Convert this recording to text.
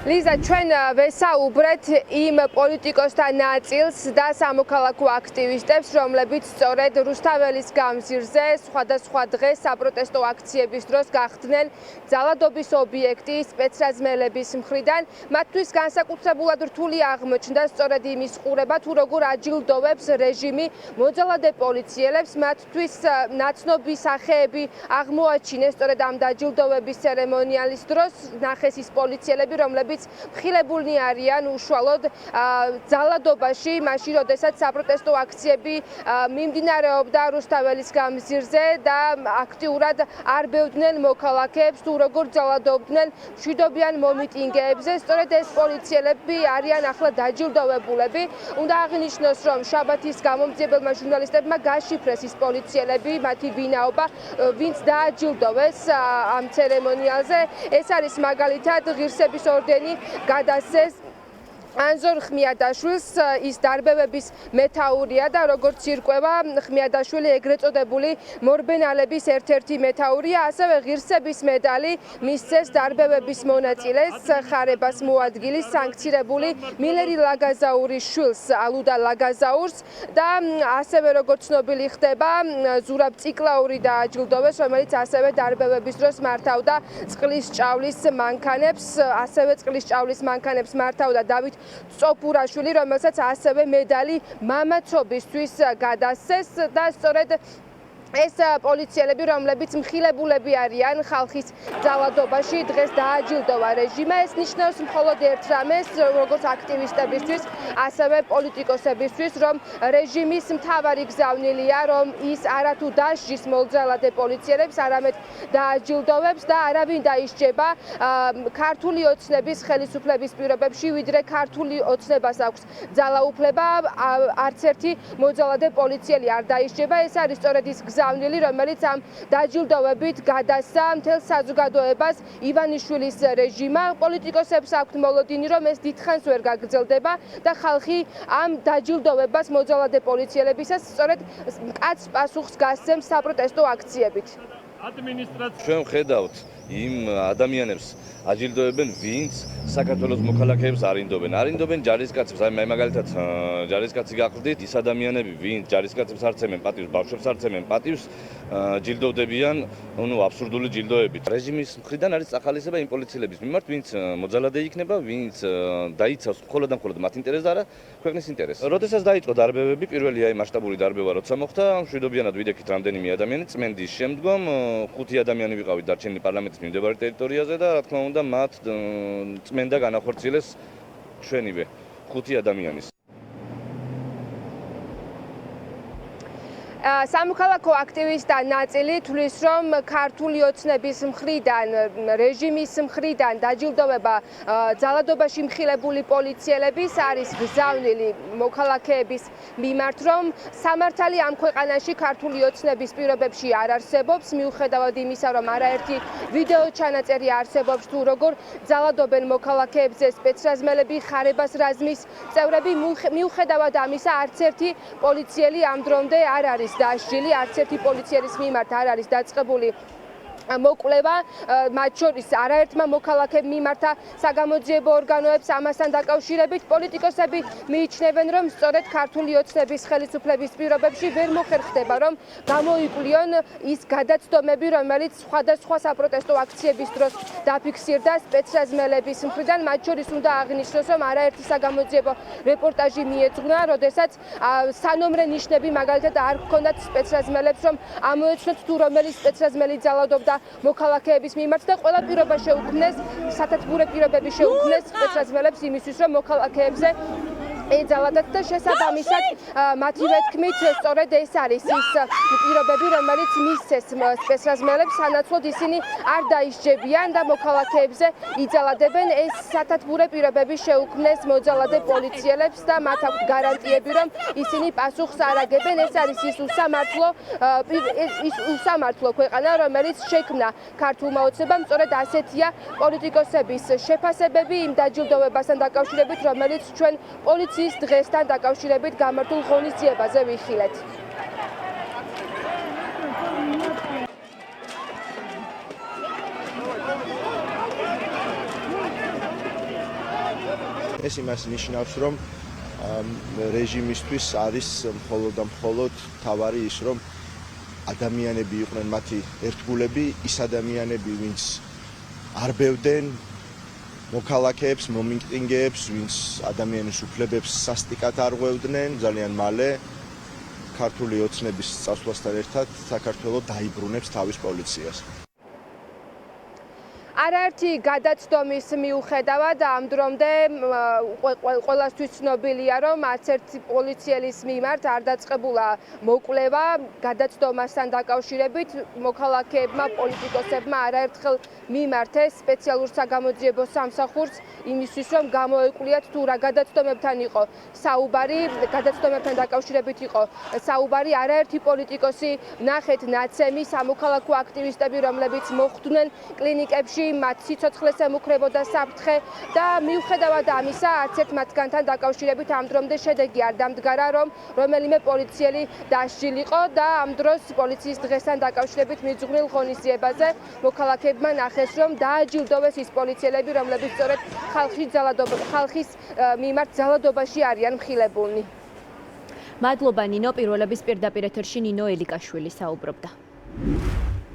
ლიზა, ჩვენ ვესაუბრეთ იმ პოლიტიკოსთა ნაწილს და სამოქალაქო აქტივისტებს, რომლებიც სწორედ რუსთაველის გამზირზე სხვადასხვა დღეს საპროტესტო აქციების დროს გახდნენ ძალადობის ობიექტი სპეცრაზმელების მხრიდან. მათთვის განსაკუთრებულად რთული აღმოჩნდა სწორედ იმის ყურება, თუ როგორ აჯილდოვებს რეჟიმი მოძალადე პოლიციელებს. მათთვის ნაცნობი სახეები აღმოაჩინეს სწორედ ამ დაჯილდოვების ცერემონიალის დროს. ნახეს ის პოლიციელები, რომლებიც მხილებულნი არიან უშუალოდ ძალადობაში, მაშინ როდესაც საპროტესტო აქციები მიმდინარეობდა რუსთაველის გამზირზე და აქტიურად არბევდნენ მოქალაქეებს, თუ როგორ ძალადობდნენ მშვიდობიან მომიტინგეებზე. სწორედ ეს პოლიციელები არიან ახლა დაჯილდოვებულები. უნდა აღინიშნოს, რომ შაბათის გამომძიებელმა ჟურნალისტებმა გაშიფრეს ის პოლიციელები, მათი ვინაობა, ვინც დააჯილდოვეს ამ ცერემონიალზე. ეს არის მაგალითად ღირსების ორდენი გადასცეს ანზორ ხმიადაშვილს, ის დარბევების მეთაურია და როგორც ირკვევა, ხმიადაშვილი ეგრეთ წოდებული მორბენალების ერთ-ერთი მეთაურია, ასევე ღირსების медали მისცეს დარბევების მონაწილეს, ხარებას მოადგილის სანქცირებული მილერი ლაგაზაურის შვილს, ალუდა ლაგაზაურს და ასევე როგორც ცნობილი ხდება, ზურაბ ციკლაური დააჯილდოვეს, რომელიც ასევე დარბევების დროს მართავდა წყლის ჭავლის მანქანებს, ასევე წყლის ჭავლის მანქანებს მართავდა დავით წოფურაშვილი, რომელსაც ასევე медали მამაცობისთვის გადასცეს და სწორედ ეს პოლიციელები, რომლებიც მხილებულები არიან ხალხის ძალადობაში, დღეს დააჯილდოვა რეჟიმმა. ეს ნიშნავს მხოლოდ ერთ რამეს, როგორც აქტივისტებისთვის, ასევე პოლიტიკოსებისთვის, რომ რეჟიმის მთავარი გზავნილია, რომ ის არათუ დასჯის მოძალადე პოლიციელებს, არამედ დააჯილდოვებს და არავინ დაისჯება ქართული ოცნების ხელისუფლების პირობებში, ვიდრე ქართული ოცნებას აქვს ძალაუფლება, არც ერთი მოძალადე პოლიციელი არ დაისჯება. ეს არის სწორედ ის გზავნილი, რომელიც ამ დაჯილდოვებით გადასცა მთელ საზოგადოებას ივანიშვილის რეჟიმმა. პოლიტიკოსებს აქვთ მოლოდინი, რომ ეს დიდხანს ვერ გაგრძელდება და ხალხი ამ დაჯილდოვებას მოძალადე პოლიციელებისას სწორედ მკაცრ პასუხს გასცემს საპროტესტო აქციებით. ჩვენ ვხედავთ იმ ადამიანებს აჯილდოებენ, ვინც საქართველოს მოქალაქეებს არინდობენ. არინდობენ ჯარისკაცებს, აი მაგალითად ჯარისკაცი გაყრდით, ის ადამიანები, ვინც ჯარისკაცებს არცემენ პატივს, ბავშვებს არცემენ პატივს, ჯილდოვდებიან, აბსურდული ჯილდოებით. რეჟიმის მხრიდან არის წახალისება იმ პოლიციელების მიმართ, ვინც მოძალადე იქნება, ვინც დაიცავს მხოლოდ და მხოლოდ მათ ინტერესს და არა ქვეყნის ინტერესს. როდესაც დაიწყო დარბევები, პირველი აი მასშტაბური დარბევა როცა მოხდა, მშვიდობიანად ვიდექით რამდენიმე ადამიანი, წმენდის შემდგომ 5 ადამიანი ვიყავით დარჩენილი პარლამენტის მიმდებარე ტერიტორიაზე და რა თქმა უნდა მათ წმენდა განახორციელეს ჩვენივე 5 ადამიანის. სამოქალაქო აქტივისტთა ნაწილი თვლის, რომ ქართული ოცნების მხრიდან, რეჟიმის მხრიდან დაჯილდოვება ძალადობაში მხილებული პოლიციელების არის გზავნილი მოქალაქეების მიმართ, რომ სამართალი ამ ქვეყანაში ქართული ოცნების პირობებში არ არსებობს, მიუხედავად იმისა, რომ არაერთი ვიდეო ჩანაწერი არსებობს, თუ როგორ ძალადობენ მოქალაქეებზე სპეცრაზმელები, ხარებას რაზმის წევრები. მიუხედავად ამისა, არც ერთი პოლიციელი ამ დრომდე არ არის დასჯილი, არც ერთი პოლიციის მიმართ არ არის დაწყებული მოკვლევა, მათ შორის არაერთმა მოქალაქემ მიმართა საგამოძიებო ორგანოებს ამასთან დაკავშირებით. პოლიტიკოსები მიიჩნევენ, რომ სწორედ ქართული ოცნების ხელისუფლების პირობებში ვერ მოხერხდება, რომ გამოიკვლიონ ის გადაცდომები, რომელიც სხვადასხვა საპროტესტო აქციების დროს დაფიქსირდა სპეცრაზმელების მხრიდან. მათ შორის უნდა აღინიშნოს, რომ არაერთი საგამოძიებო რეპორტაჟი მიეძღვნა, როდესაც სანომრე ნიშნები მაგალითად არ ჰქონდათ სპეცრაზმელებს, რომ ამოეცნოთ თუ რომელი სპეცრაზმელი ძალადობდა მოქალაქეების მიმართ და ყველა პირობა შეუქმნეს, სათათბურე პირობები შეუქმნეს სპეცრაზმელებს იმისთვის, რომ მოქალაქეებზე ეძალადათ და შესაბამისად მათივე თქმით სწორედ ეს არის ის პირობები, რომელიც მისცეს სპეცრაზმელებს, სანაცვლოდ ისინი არ დაისჯებიან და მოქალაქეებზე იძალადებენ. ეს სათათბურე პირობები შეუქმნეს მოძალადე პოლიციელებს და მათ აქვთ გარანტიები, რომ ისინი პასუხს არ აგებენ. ეს არის ის უსამართლო ქვეყანა, რომელიც შექმნა ქართულმა ოცნებამ. სწორედ ასეთია პოლიტიკოსების შეფასებები იმ დაჯილდოვებასთან დაკავშირებით, რომელიც ჩვენ პოლიციის დღესთან დაკავშირებით გამართულ ღონისძიებაზე ვიხილეთ. ეს იმას ნიშნავს, რომ რეჟიმისთვის არის მხოლოდ და მხოლოდ თავარი ის, რომ ადამიანები იყვნენ მათი ერთგულები, ის ადამიანები, ვინც არბევდნენ მოქალაქეებს, მომიტინგეებს, ვინც ადამიანის უფლებებს სასტიკად არღვევდნენ, ძალიან მალე ქართული ოცნების წასვლასთან ერთად საქართველო დაიბრუნებს თავის პოლიციას. არაერთი გადაცდომის მიუხედავად ამ დრომდე ყველასთვის ცნობილია, რომ არც ერთი პოლიციელის მიმართ არ დაწყებულა მოკვლევა გადაცდომასთან დაკავშირებით. მოქალაქეებმა, პოლიტიკოსებმა არაერთხელ მიმართეს სპეციალურ საგამოძიებო სამსახურს იმისთვის, რომ გამოეკვლიათ თუ რა გადაცდომებთან იყო საუბარი, გადაცდომებთან დაკავშირებით იყო საუბარი. არაერთი პოლიტიკოსი ნახეთ ნაცემი, სამოქალაქო აქტივისტები, რომლებიც მოხვდნენ კლინიკებში, მათ სიცოცხლეს ემუქრებოდა საფრთხე და მიუხედავად ამისა, არც ერთ მათგანთან დაკავშირებით ამ დრომდე შედეგი არ დამდგარა, რომ რომელიმე პოლიციელი დასჯილიყო და ამ დროს პოლიციის დღესთან დაკავშირებით მიძღვნილ ღონისძიებაზე მოქალაქეებმა ნახეს, რომ დააჯილდოვეს ის პოლიციელები, რომლებიც სწორედ ხალხის მიმართ ძალადობაში არიან მხილებულნი. მადლობა ნინო, პირველების პირდაპირ ეთერში ნინო ელიკაშვილი საუბრობდა.